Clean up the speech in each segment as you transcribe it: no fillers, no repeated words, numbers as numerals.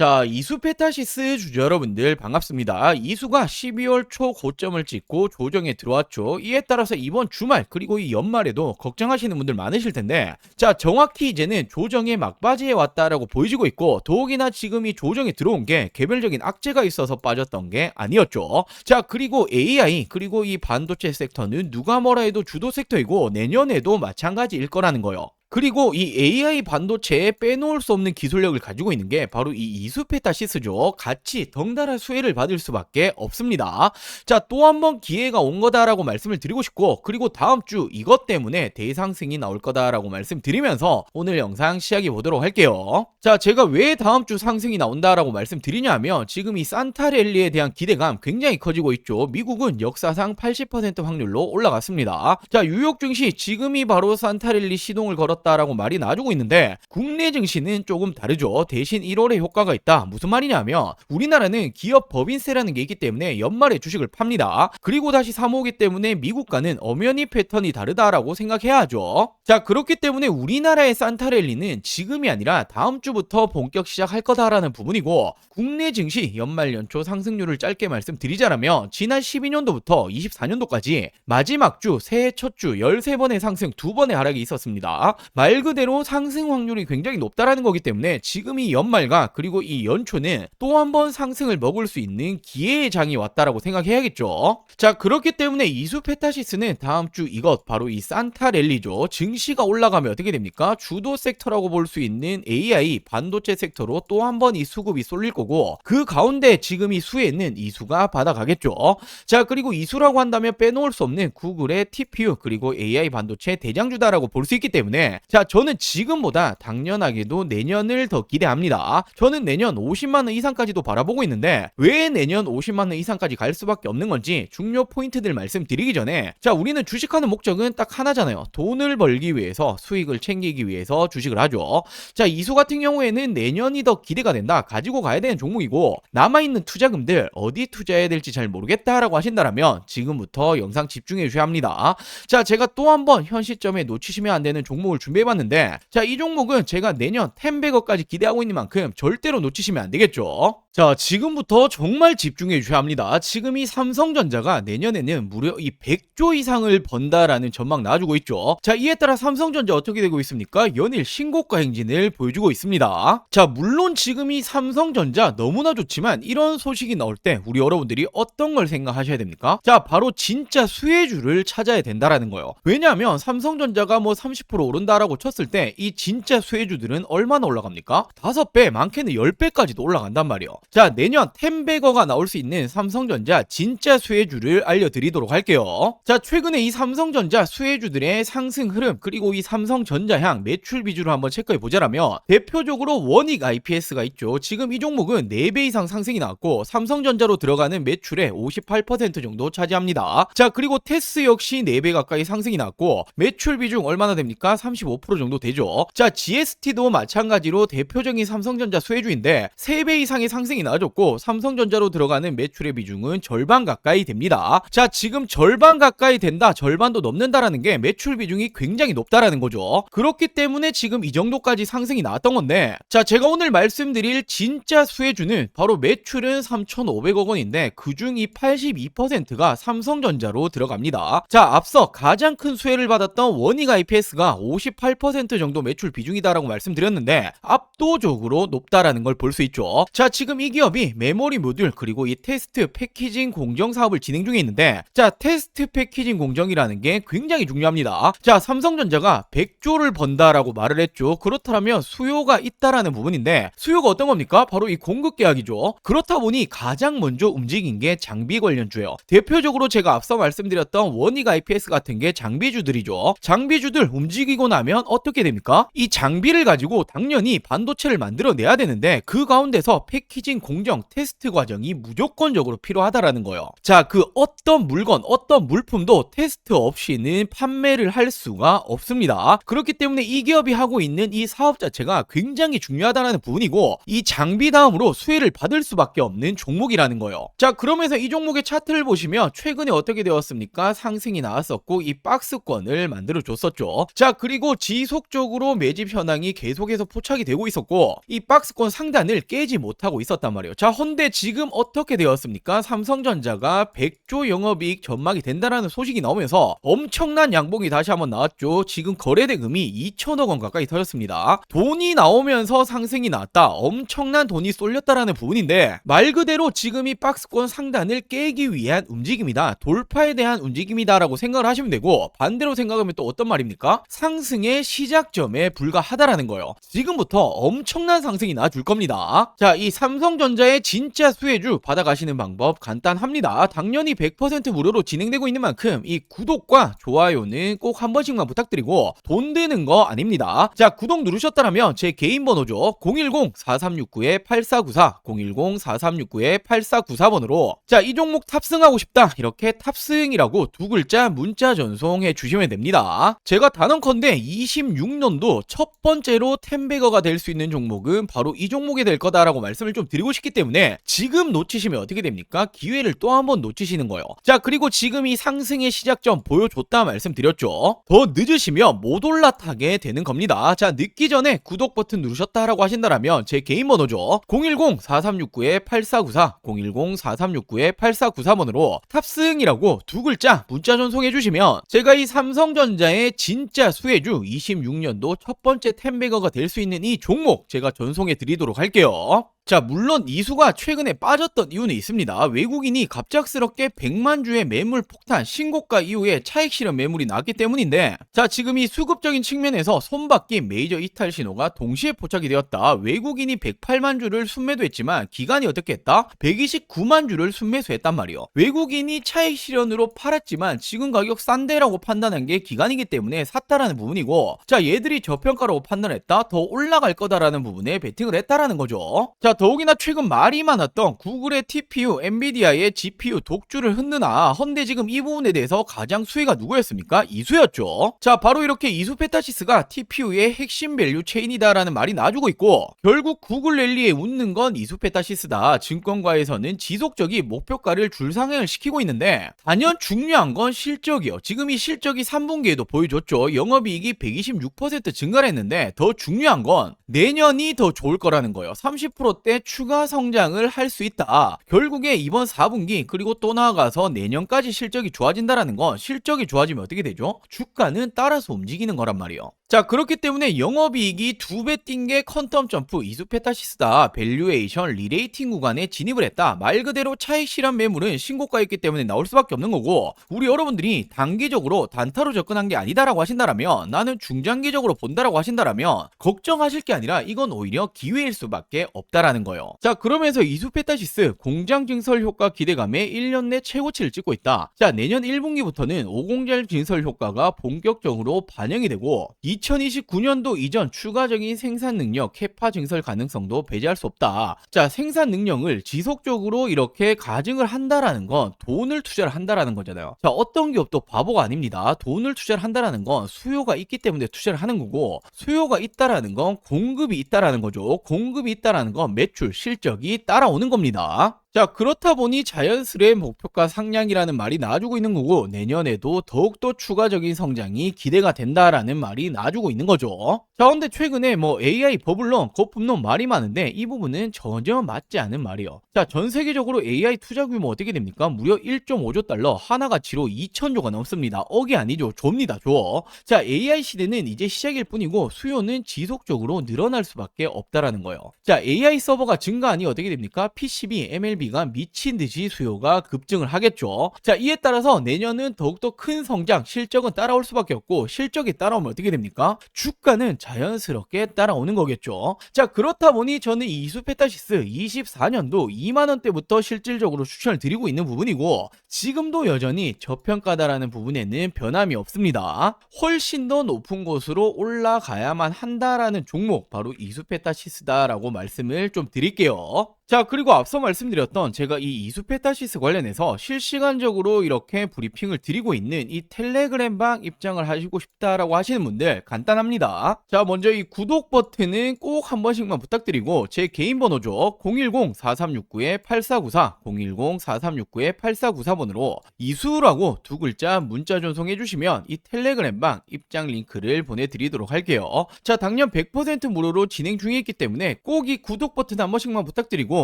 자, 이수페타시스 주주 여러분들 반갑습니다. 이수가 12월 초 고점을 찍고 조정에 들어왔죠. 이에 따라서 이번 주말 그리고 이 연말에도 걱정하시는 분들 많으실 텐데, 자, 정확히 이제는 조정의 막바지에 왔다라고 보여지고 있고, 더욱이나 지금 이 조정에 들어온 게 개별적인 악재가 있어서 빠졌던 게 아니었죠. 자, 그리고 AI 그리고 이 반도체 섹터는 누가 뭐라 해도 주도 섹터이고 내년에도 마찬가지일 거라는 거요. 그리고 이 AI 반도체에 빼놓을 수 없는 기술력을 가지고 있는 게 바로 이 이수페타시스죠. 같이 덩달아 수혜를 받을 수밖에 없습니다. 자, 또 한 번 기회가 온 거다라고 말씀을 드리고 싶고, 그리고 다음 주 이것 때문에 대상승이 나올 거다라고 말씀드리면서 오늘 영상 시작해 보도록 할게요. 자, 제가 왜 다음 주 상승이 나온다라고 말씀드리냐면, 지금 이 산타랠리에 대한 기대감 굉장히 커지고 있죠. 미국은 역사상 80% 확률로 올라갔습니다. 자, 뉴욕 증시 지금이 바로 산타랠리 시동을 걸었다라고 말이 나와주고 있는데, 국내 증시는 조금 다르죠. 대신 1월에 효과가 있다. 무슨 말이냐면, 우리나라는 기업 법인세라는 게 있기 때문에 연말에 주식을 팝니다. 그리고 다시 사모으기 때문에 미국과는 엄연히 패턴이 다르다라고 생각해야 하죠. 자, 그렇기 때문에 우리나라의 산타랠리는 지금이 아니라 다음 주부터 본격 시작할 거다라는 부분이고, 국내 증시 연말 연초 상승률을 짧게 말씀드리자면, 지난 12년도부터 24년도까지 마지막 주 새해 첫 주 13번의 상승 2번의 하락이 있었습니다. 말 그대로 상승 확률이 굉장히 높다라는 거기 때문에 지금 이 연말과 그리고 이 연초는 또 한 번 상승을 먹을 수 있는 기회의 장이 왔다라고 생각해야겠죠. 자, 그렇기 때문에 이수페타시스는 다음 주 이것 바로 이 산타랠리죠. 증시가 올라가면 어떻게 됩니까? 주도 섹터라고 볼 수 있는 AI 반도체 섹터로 또 한 번 이 수급이 쏠릴 거고, 그 가운데 지금 이 수혜는 이수가 받아가겠죠. 자, 그리고 이수라고 한다면 빼놓을 수 없는 구글의 TPU 그리고 AI 반도체 대장주다라고 볼 수 있기 때문에, 자, 저는 지금보다 당연하게도 내년을 더 기대합니다. 저는 내년 50만원 이상까지도 바라보고 있는데, 왜 내년 50만원 이상까지 갈 수밖에 없는 건지 중요 포인트들 말씀드리기 전에, 자, 우리는 주식하는 목적은 딱 하나잖아요. 돈을 벌기 위해서, 수익을 챙기기 위해서 주식을 하죠. 자, 이수 같은 경우에는 내년이 더 기대가 된다, 가지고 가야 되는 종목이고, 남아있는 투자금들 어디 투자해야 될지 잘 모르겠다라고 하신다면 지금부터 영상 집중해 주셔야 합니다. 자, 제가 또 한 번 현 시점에 놓치시면 안 되는 종목을 준비해봤는데, 자, 이 종목은 제가 내년 10백억까지 기대하고 있는 만큼 절대로 놓치시면 안 되겠죠. 자, 지금부터 정말 집중해 주셔야 합니다. 지금 이 삼성전자가 내년에는 무려 이 100조 이상을 번다라는 전망 나와주고 있죠. 자, 이에 따라 삼성전자 어떻게 되고 있습니까? 연일 신고가 행진을 보여주고 있습니다. 자, 물론 지금 이 삼성전자 너무나 좋지만, 이런 소식이 나올 때 우리 여러분들이 어떤 걸 생각하셔야 됩니까? 자, 바로 진짜 수혜주를 찾아야 된다라는 거예요. 왜냐하면 삼성전자가 뭐 30% 오른다라고 쳤을 때 이 진짜 수혜주들은 얼마나 올라갑니까? 5배, 많게는 10배까지도 올라간단 말이에요. 자, 내년 10백어가 나올 수 있는 삼성전자 진짜 수혜주를 알려드리도록 할게요. 자, 최근에 이 삼성전자 수혜주들의 상승 흐름 그리고 이 삼성전자향 매출 비주를 한번 체크해 보자라면, 대표적으로 원익 IPS가 있죠. 지금 이 종목은 4배 이상 상승이 나왔고, 삼성전자로 들어가는 매출의 58% 정도 차지합니다. 자, 그리고 테스 역시 4배 가까이 상승이 나왔고, 매출 비중 얼마나 됩니까? 35% 정도 되죠. 자, GST도 마찬가지로 대표적인 삼성전자 수혜주인데 3배 이상의 상승이 나와줬고, 삼성전자로 들어가는 매출의 비중은 절반 가까이 됩니다. 자, 지금 절반 가까이 된다, 절반도 넘는다라는 게 매출 비중이 굉장히 높다라는 거죠. 그렇기 때문에 지금 이 정도까지 상승이 나왔던 건데, 자, 제가 오늘 말씀드릴 진짜 수혜주는 바로 매출은 3,500억 원인데 그중 이 82%가 삼성전자로 들어갑니다. 자, 앞서 가장 큰 수혜를 받았던 원익 IPS가 58% 정도 매출 비중이다라고 말씀드렸는데 압도적으로 높다라는 걸 볼 수 있죠. 자, 지금 이 기업이 메모리 모듈 그리고 이 테스트 패키징 공정 사업을 진행 중에 있는데, 자, 테스트 패키징 공정이라는 게 굉장히 중요합니다. 자, 삼성전자가 100조를 번다라고 말을 했죠. 그렇다면 수요가 있다라는 부분인데, 수요가 어떤 겁니까? 바로 이 공급 계약이죠. 그렇다 보니 가장 먼저 움직인 게 장비 관련주예요. 대표적으로 제가 앞서 말씀드렸던 원익 IPS 같은 게 장비주들이죠. 장비주들 움직이고 나면 어떻게 됩니까? 이 장비를 가지고 당연히 반도체를 만들어내야 되는데, 그 가운데서 패키징 공정 테스트 과정이 무조건적으로 필요하다라는 거예요. 자, 그 어떤 물건 어떤 물품도 테스트 없이는 판매를 할 수가 없습니다. 그렇기 때문에 이 기업이 하고 있는 이 사업 자체가 굉장히 중요하다는 부분이고, 이 장비 다음으로 수혜를 받을 수밖에 없는 종목이라는 거예요. 자, 그러면서 이 종목의 차트를 보시면 최근에 어떻게 되었습니까? 상승이 나왔었고 이 박스권을 만들어 줬었죠. 자, 그리고 그리고 지속적으로 매집 현황이 계속해서 포착이 되고 있었고 이 박스권 상단을 깨지 못하고 있었단 말이에요. 자, 헌데 지금 어떻게 되었습니까? 삼성전자가 100조 영업이익 전망이 된다라는 소식이 나오면서 엄청난 양봉이 다시 한번 나왔죠. 지금 거래대금이 2천억 원 가까이 터졌습니다. 돈이 나오면서 상승이 나왔다. 엄청난 돈이 쏠렸다라는 부분인데 말 그대로 지금 이 박스권 상단을 깨기 위한 움직임이다. 돌파에 대한 움직임이다라고 생각을 하시면 되고 반대로 생각하면 또 어떤 말입니까? 상승의 시작점에 불과하다라는 거예요. 지금부터 엄청난 상승이 나줄 겁니다. 자, 이 삼성전자의 진짜 수혜주 받아가시는 방법 간단합니다. 당연히 100% 무료로 진행되고 있는 만큼 이 구독과 좋아요는 꼭 한 번씩만 부탁드리고 돈 드는 거 아닙니다. 자, 구독 누르셨다면 제 개인 번호죠. 010-4369-8494 010-4369-8494번으로 자, 이 종목 탑승하고 싶다 이렇게 탑승이라고 두 글자 문자 전송해 주시면 됩니다. 제가 단언컨대 26년도 첫 번째로 10배거가 될 수 있는 종목은 바로 이 종목이 될 거다라고 말씀을 좀 드리고 싶기 때문에 지금 놓치시면 어떻게 됩니까? 기회를 또 한 번 놓치시는 거예요. 자, 그리고 지금 이 상승의 시작점 보여줬다 말씀드렸죠. 더 늦으시면 못 올라타게 되는 겁니다. 자, 늦기 전에 구독 버튼 누르셨다라고 하신다면 제 개인 번호죠. 010-4369-8494 010-4369-8494번으로 탑승이라고 두 글자 문자 전송해 주시면 제가 이 삼성전자의 진짜 수혜주 26년도 첫 번째 10배거가 될 수 있는 이 종목 제가 전송해 드리도록 할게요. 자, 물론 이수가 최근에 빠졌던 이유는 있습니다. 외국인이 갑작스럽게 100만 주의 매물 폭탄 신고가 이후에 차익 실현 매물이 나왔기 때문인데 자, 지금 이 수급적인 측면에서 손바뀐 메이저 이탈 신호가 동시에 포착이 되었다. 외국인이 108만 주를 순매도했지만 기관이 어떻게 했다? 129만 주를 순매수했단 말이에요. 외국인이 차익 실현으로 팔았지만 지금 가격 싼데라고 판단한 게 기관이기 때문에 샀다라는 부분이고 자, 얘들이 저평가라고 판단했다. 더 올라갈 거다라는 부분에 베팅을 했다라는 거죠. 자, 더욱이나 최근 말이 많았던 구글의 TPU, 엔비디아의 GPU 독주를 흔드나 헌데 지금 이 부분에 대해서 가장 수혜가 누구였습니까? 이수였죠. 자, 바로 이렇게 이수 페타시스가 TPU의 핵심 밸류 체인이다라는 말이 나와주고 있고 결국 구글 랠리에 웃는 건 이수 페타시스다. 증권가에서는 지속적인 목표가를 줄상향을 시키고 있는데 단연 중요한 건 실적이요. 지금 이 실적이 3분기에도 보여줬죠. 영업이익이 126% 증가를 했는데 더 중요한 건 내년이 더 좋을 거라는 거예요. 30%대 추가 성장을 할 수 있다. 결국에 이번 4분기 그리고 또 나아가서 내년까지 실적이 좋아진다라는 건 실적이 좋아지면 어떻게 되죠? 주가는 따라서 움직이는 거란 말이에요. 자, 그렇기 때문에 영업이익이 2배 뛴 게 퀀텀 점프 이수페타시스다. 밸류에이션 리레이팅 구간에 진입을 했다. 말 그대로 차익 실현 매물은 신고가였기 때문에 나올 수밖에 없는 거고 우리 여러분들이 단기적으로 단타로 접근한 게 아니다라고 하신다라면 나는 중장기적으로 본다라고 하신다라면 걱정하실 게 아니라 이건 오히려 기회일 수밖에 없다라는 거예요. 자, 그러면서 이수페타시스 공장 증설 효과 기대감에 1년 내 최고치를 찍고 있다. 자, 내년 1분기부터는 5공절 증설 효과가 본격적으로 반영이 되고 2029년도 이전 추가적인 생산 능력 캐파 증설 가능성도 배제할 수 없다. 자, 생산 능력을 지속적으로 이렇게 가증을 한다라는 건 돈을 투자를 한다라는 거잖아요. 자, 어떤 기업도 바보가 아닙니다. 돈을 투자를 한다라는 건 수요가 있기 때문에 투자를 하는 거고 수요가 있다라는 건 공급이 있다라는 거죠. 공급이 있다라는 건 매출 실적이 따라오는 겁니다. 자, 그렇다 보니 자연스레 목표가 상향이라는 말이 나와주고 있는 거고 내년에도 더욱더 추가적인 성장이 기대가 된다라는 말이 나와주고 있는 거죠. 자, 근데 최근에 AI 버블론, 거품론 말이 많은데 이 부분은 전혀 맞지 않은 말이에요. 자, 전 세계적으로 AI 투자 규모 어떻게 됩니까? 무려 1.5조 달러, 하나 가치로 2천조가 넘습니다. 억이 아니죠. 조입니다. 조. 자, AI 시대는 이제 시작일 뿐이고 수요는 지속적으로 늘어날 수밖에 없다라는 거예요. 자, AI 서버가 증가하니 어떻게 됩니까? PCB, MLB가 미친 듯이 수요가 급증을 하겠죠. 자, 이에 따라서 내년은 더욱더 큰 성장, 실적은 따라올 수밖에 없고 실적이 따라오면 어떻게 됩니까? 주가는 자연스럽게 따라오는 거겠죠. 자, 그렇다 보니 저는 이 이수페타시스 24년도 2만원대부터 실질적으로 추천을 드리고 있는 부분이고 지금도 여전히 저평가다라는 부분에는 변함이 없습니다. 훨씬 더 높은 곳으로 올라가야만 한다라는 종목 바로 이수페타시스다라고 말씀을 좀 드릴게요. 자, 그리고 앞서 말씀드렸던 제가 이 이수페타시스 관련해서 실시간적으로 이렇게 브리핑을 드리고 있는 이 텔레그램방 입장을 하시고 싶다라고 하시는 분들 간단합니다. 자, 먼저 이 구독 버튼은 꼭 한 번씩만 부탁드리고 제 개인 번호죠. 010-4369-8494 010-4369-8494번으로 이수라고 두 글자 문자 전송해 주시면 이 텔레그램방 입장 링크를 보내드리도록 할게요. 자, 당연 100% 무료로 진행 중에 있기 때문에 꼭 이 구독 버튼 한 번씩만 부탁드리고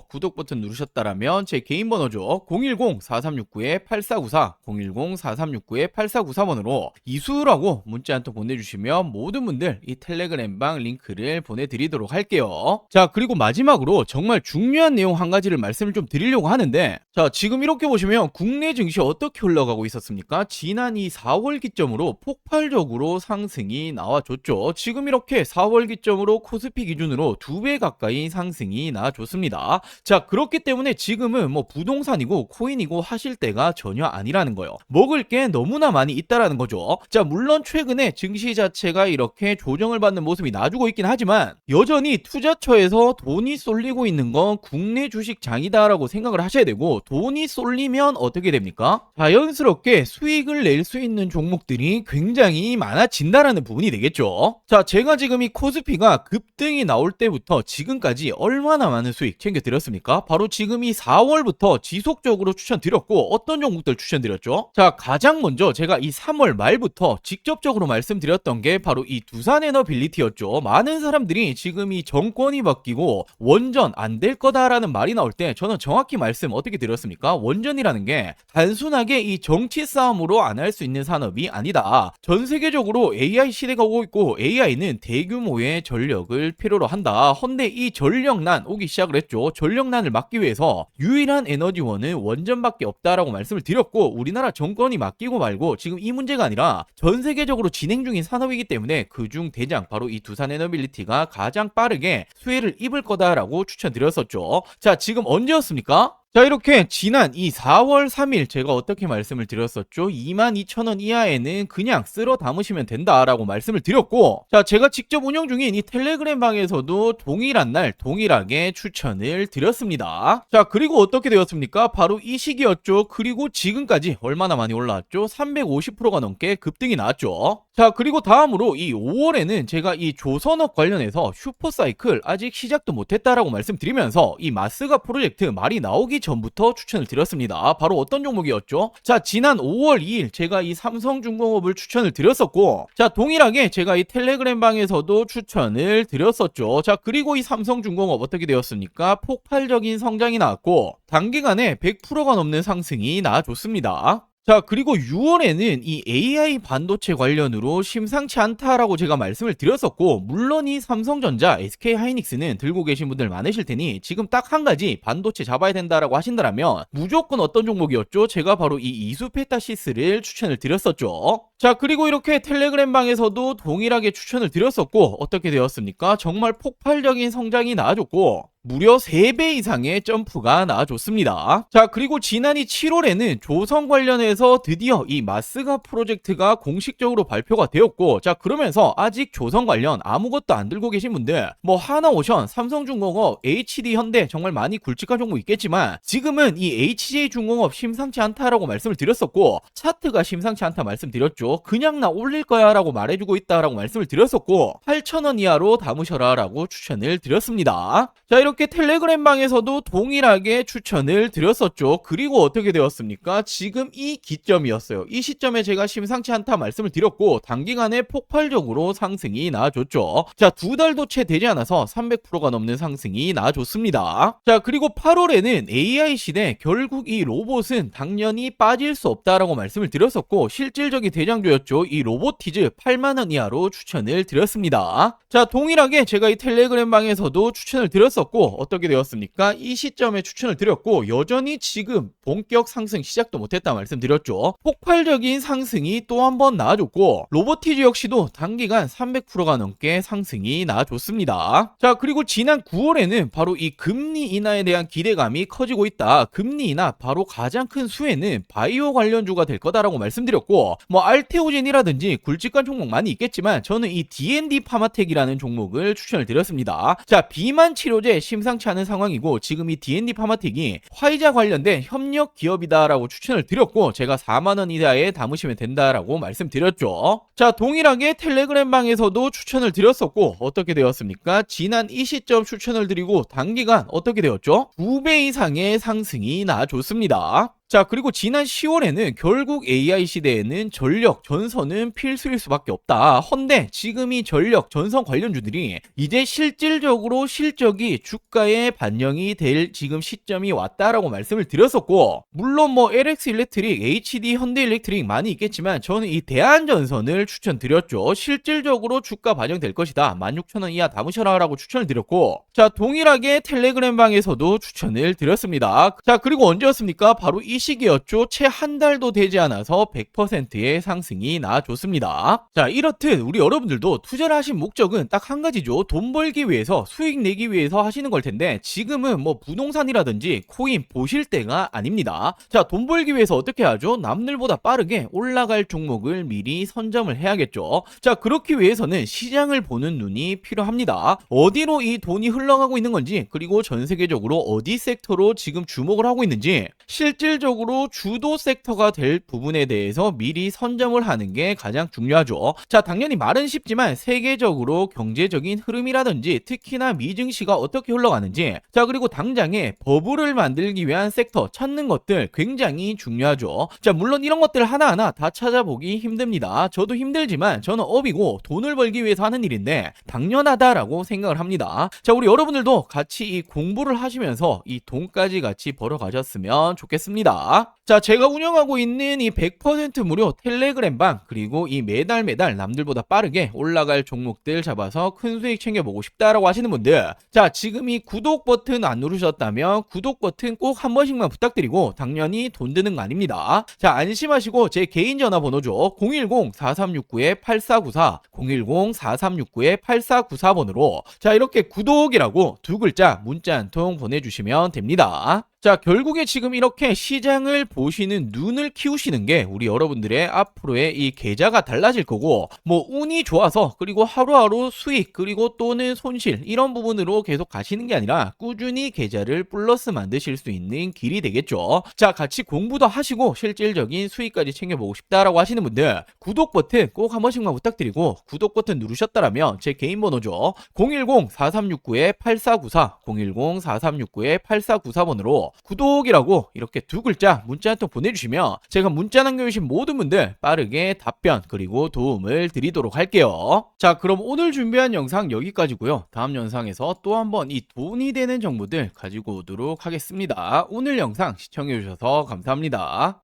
구독 버튼 누르셨다라면 제 개인 번호죠. 010-4369-8494 010-4369-8494번으로 이수라고 문자 한 통 보내주시면 모든 분들 이 텔레그램방 링크를 보내드리도록 할게요. 자, 그리고 마지막으로 정말 중요한 내용 한 가지를 말씀을 좀 드리려고 하는데, 자, 지금 이렇게 보시면 국내 증시 어떻게 올라가고 있었습니까? 지난 이 4월 기점으로 폭발적으로 상승이 나와줬죠. 지금 이렇게 4월 기점으로 코스피 기준으로 2배 가까이 상승이 나와줬습니다. 자, 그렇기 때문에 지금은 뭐 부동산이고 코인이고 하실 때가 전혀 아니라는 거예요. 먹을 게 너무나 많이 있다라는 거죠. 자, 물론 최근에 증시 자체가 이렇게 조정을 받는 모습이 나주고 있긴 하지만 여전히 투자처에서 돈이 쏠리고 있는 건 국내 주식장이다라고 생각을 하셔야 되고, 돈이 쏠리면 어떻게 됩니까? 자연스럽게 수익을 낼 수 있는 종목들이 굉장히 많아진다라는 부분이 되겠죠. 자, 제가 지금 이 코스피가 급등이 나올 때부터 지금까지 얼마나 많은 수익 챙겨드렸습니까? 바로 지금 이 4월부터 지속적으로 추천드렸고, 어떤 종목들 추천드렸죠? 자, 가장 먼저 제가 이 3월 말부터 직접적으로 말씀드렸던 게 바로 이 두산에너빌리티였죠. 많은 사람들이 지금 이 정권이 바뀌고 원전 안 될 거다라는 말이 나올 때 저는 정확히 말씀 어떻게 드렸습니까? 원전이라는 게 단순하게 이 정치 싸움으로 안 할 수 있는 산업이 아니다. 전 세계적으로 AI 시대가 오고 있고 AI는 대규모의 전력을 필요로 한다. 헌데 이 전력난 오기 시작을 했죠. 전력난을 막기 위해서 유일한 에너지원은 원전밖에 없다라고 말씀을 드렸고, 우리나라 정권이 맡기고 말고 지금 이 문제가 아니라 전 세계적으로 진행 중인 산업이기 때문에 그중 대장 바로 이 두산에너빌리티가 가장 빠르게 수혜를 입을 거다라고 추천드렸었죠. 자, 지금 언제였습니까? 자, 이렇게 지난 이 4월 3일 제가 어떻게 말씀을 드렸었죠? 22,000원 이하에는 그냥 쓸어 담으시면 된다라고 말씀을 드렸고, 자, 제가 직접 운영 중인 이 텔레그램 방에서도 동일한 날 동일하게 추천을 드렸습니다. 자, 그리고 어떻게 되었습니까? 바로 이 시기였죠. 그리고 지금까지 얼마나 많이 올라왔죠? 350%가 넘게 급등이 나왔죠. 자, 그리고 다음으로 이 5월에는 제가 이 조선업 관련해서 슈퍼사이클 아직 시작도 못했다라고 말씀드리면서 이 마스가 프로젝트 말이 나오기 전부터 추천을 드렸습니다. 바로 어떤 종목이었죠? 자, 지난 5월 2일 제가 이 삼성중공업을 추천을 드렸었고, 자, 동일하게 제가 이 텔레그램 방에서도 추천을 드렸었죠. 자, 그리고 이 삼성중공업 어떻게 되었습니까? 폭발적인 성장이 나왔고 단기간에 100%가 넘는 상승이 나와줬습니다. 자, 그리고 6월에는 이 AI 반도체 관련으로 심상치 않다라고 제가 말씀을 드렸었고, 물론 이 삼성전자, SK하이닉스는 들고 계신 분들 많으실 테니 지금 딱 한 가지 반도체 잡아야 된다라고 하신다면 무조건 어떤 종목이었죠? 제가 바로 이 이수페타시스를 추천을 드렸었죠. 자, 그리고 이렇게 텔레그램 방에서도 동일하게 추천을 드렸었고, 어떻게 되었습니까? 정말 폭발적인 성장이 나와줬고 무려 3배 이상의 점프가 나와줬습니다. 자, 그리고 지난해 7월에는 조선 관련해서 드디어 이 마스가 프로젝트가 공식적으로 발표가 되었고, 자, 그러면서 아직 조선 관련 아무것도 안 들고 계신 분들 뭐 하나오션, 삼성중공업, HD현대 정말 많이 굵직한 종목 있겠지만 지금은 이 HJ중공업 심상치 않다라고 말씀을 드렸었고, 차트가 심상치 않다 말씀드렸죠. 그냥 나 올릴 거야 라고 말해주고 있다라고 말씀을 드렸었고 8,000원 이하로 담으셔라 라고 추천을 드렸습니다. 자, 이렇게 텔레그램 방에서도 동일하게 추천을 드렸었죠. 그리고 어떻게 되었습니까? 지금 이 기점이었어요. 이 시점에 제가 심상치 않다 말씀을 드렸고 단기간에 폭발적으로 상승이 나와줬죠. 자, 2달도 채 되지 않아서 300%가 넘는 상승이 나와줬습니다. 자, 그리고 8월에는 AI 시대 결국 이 로봇은 당연히 빠질 수 없다라고 말씀을 드렸었고 실질적인 대장주였죠. 이 로보티즈 8만원 이하로 추천을 드렸습니다. 자, 동일하게 제가 이 텔레그램 방에서도 추천을 드렸었고 어떻게 되었습니까? 이 시점에 추천을 드렸고 여전히 지금 본격 상승 시작도 못했다 말씀드렸죠. 폭발적인 상승이 또 한 번 나와줬고 로보티즈 역시도 단기간 300%가 넘게 상승이 나와줬습니다. 자, 그리고 지난 9월에는 바로 이 금리 인하에 대한 기대감이 커지고 있다. 금리 인하 바로 가장 큰 수혜는 바이오 관련주가 될 거다라고 말씀드렸고 뭐 알테오젠이라든지 굵직한 종목 많이 있겠지만 저는 이 D&D 파마텍이라는 종목을 추천을 드렸습니다. 자, 비만 치료제 심상치 않은 상황이고 지금 이 D&D 파마틱이 화이자 관련된 협력 기업이다라고 추천을 드렸고 제가 4만원 이하에 담으시면 된다라고 말씀드렸죠. 자, 동일하게 텔레그램 방에서도 추천을 드렸었고 어떻게 되었습니까? 지난 이 시점 추천을 드리고 단기간 어떻게 되었죠? 2배 이상의 상승이 나와줬습니다. 자, 그리고 지난 10월에는 결국 AI 시대에는 전력, 전선은 필수일 수밖에 없다. 헌데 지금 이 전력, 전선 관련주들이 이제 실질적으로 실적이 주가에 반영이 될 지금 시점이 왔다라고 말씀을 드렸었고, 물론 뭐 LX 일렉트릭, HD 현대 일렉트릭 많이 있겠지만 저는 이 대한전선을 추천드렸죠. 실질적으로 주가 반영될 것이다. 16,000원 이하 담으셔라 라고 추천을 드렸고, 자, 동일하게 텔레그램 방에서도 추천을 드렸습니다. 자, 그리고 언제였습니까? 바로 이 시기였죠. 채 한 달도 되지 않아서 100%의 상승이 나와줬습니다. 자, 이렇듯 우리 여러분들도 투자를 하신 목적은 딱 한 가지죠. 돈 벌기 위해서, 수익 내기 위해서 하시는 걸 텐데 지금은 뭐 부동산이라든지 코인 보실 때가 아닙니다. 자, 돈 벌기 위해서 어떻게 하죠? 남들보다 빠르게 올라갈 종목을 미리 선점을 해야겠죠. 자, 그렇기 위해서는 시장을 보는 눈이 필요합니다. 어디로 이 돈이 흘러가고 있는 건지, 그리고 전 세계적으로 어디 섹터로 지금 주목을 하고 있는지, 실질적으로 주도 섹터가 될 부분에 대해서 미리 선점을 하는 게 가장 중요하죠. 자, 당연히 말은 쉽지만 세계적으로 경제적인 흐름이라든지 특히나 미증시가 어떻게 흘러가는지, 자, 그리고 당장에 버블을 만들기 위한 섹터 찾는 것들 굉장히 중요하죠. 자, 물론 이런 것들 하나하나 다 찾아보기 힘듭니다. 저도 힘들지만 저는 업이고 돈을 벌기 위해서 하는 일인데 당연하다라고 생각을 합니다. 자, 우리 여러분들도 같이 이 공부를 하시면서 이 돈까지 같이 벌어가셨으면 좋겠습니다. 자, 제가 운영하고 있는 이 100% 무료 텔레그램 방, 그리고 이 매달 남들보다 빠르게 올라갈 종목들 잡아서 큰 수익 챙겨보고 싶다라고 하시는 분들, 자, 지금 이 구독 버튼 안 누르셨다면 구독 버튼 꼭 한 번씩만 부탁드리고, 당연히 돈 드는 거 아닙니다. 자, 안심하시고 제 개인 전화번호죠. 010-4369-8494, 010-4369-8494번으로 자, 이렇게 구독이라고 두 글자 문자 한 통 보내주시면 됩니다. 자, 결국에 지금 이렇게 시장을 보시는 눈을 키우시는 게 우리 여러분들의 앞으로의 이 계좌가 달라질 거고, 뭐 운이 좋아서 그리고 하루하루 수익 그리고 또는 손실 이런 부분으로 계속 가시는 게 아니라 꾸준히 계좌를 플러스 만드실 수 있는 길이 되겠죠. 자, 같이 공부도 하시고 실질적인 수익까지 챙겨보고 싶다라고 하시는 분들, 구독 버튼 꼭 한 번씩만 부탁드리고, 구독 버튼 누르셨다라면 제 개인 번호죠. 010-4369-8494, 010-4369-8494번으로 구독이라고 이렇게 두 글자 문자 한 통 보내주시면 제가 문자 남겨주신 모든 분들 빠르게 답변 그리고 도움을 드리도록 할게요. 자, 그럼 오늘 준비한 영상 여기까지고요. 다음 영상에서 또 한번 이 돈이 되는 정보들 가지고 오도록 하겠습니다. 오늘 영상 시청해주셔서 감사합니다.